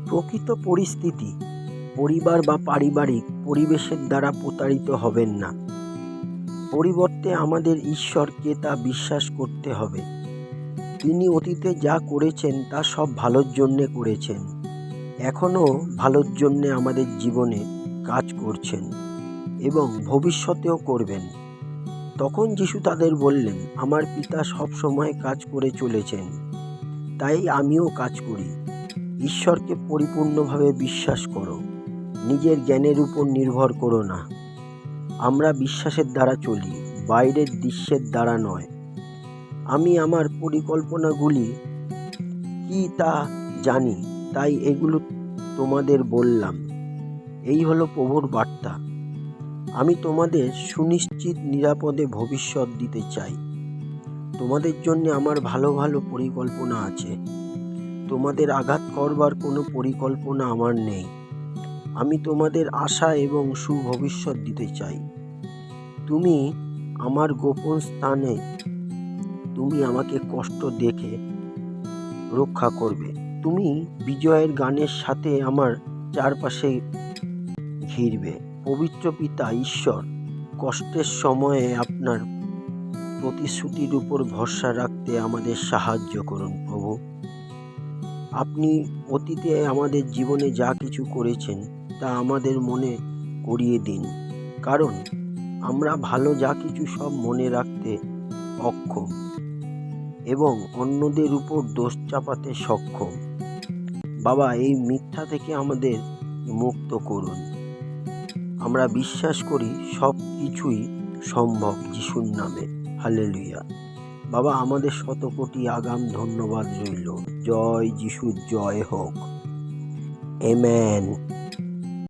প্রকৃত পরিস্থিতি, পরিবার বা পারিবারিক পরিবেশের দ্বারা প্রতারিত হবেন না। পরিবর্তে আমাদের ঈশ্বরকে তা বিশ্বাস করতে হবে। তিনি অতীতে যা করেছেন তা সব ভালোর জন্যে করেছেন, এখনও ভালোর জন্যে আমাদের জীবনে কাজ করছেন এবং ভবিষ্যতেও করবেন। তখন যিশু তাদের বললেন, আমার পিতা সব সময় কাজ করে চলেছেন, তাই আমিও কাজ করি। ঈশ্বরকে পরিপূর্ণভাবে বিশ্বাস করো, নিজের জ্ঞানের উপর নির্ভর করো না। আমরা বিশ্বাসের দ্বারা চলি, বাইরের দৃশ্যের দ্বারা নয়। আমি আমার পরিকল্পনাগুলি কি তা জানি, তাই এগুলো তোমাদের বললাম। এই হলো প্রভুর বার্তা। আমি তোমাদের সুনিশ্চিত নিরাপদে ভবিষ্যৎ দিতে চাই। তোমাদের জন্য আমার ভালো ভালো পরিকল্পনা আছে। তোমাদের আঘাত করবার কোনো পরিকল্পনা আমার নেই। আমি তোমাদের আশা এবং সুভবিষ্যৎ দিতে চাই। তুমি আমার গোপন স্থানে, তুমি আমাকে কষ্ট দেখে রক্ষা করবে। তুমি বিজয়ের গানের সাথে আমার চারপাশে ঘিরবে। পবিত্র পিতা ঈশ্বর, কষ্টের সময়ে আপনার প্রতিশ্রুতির উপর ভরসা রাখতে আমাদের সাহায্য করুন প্রভু। আপনি অতীতে আমাদের জীবনে যা কিছু করেছেন তা আমাদের মনে করিয়ে দিন, কারণ আমরা ভালো যা কিছু সব মনে রাখতে অক্ষম এবং অন্যদের উপর দোষ চাপাতে সক্ষম। বাবা, এই মিথ্যা থেকে আমাদের মুক্ত করুন। আমরা বিশ্বাস করি সব কিছুই সম্ভব যিশুর নামে। হালেলুয়া। বাবা, আমাদের শতকোটি আগাম ধন্যবাদ রইল। জয় যিশুর জয় হোক। আমেন।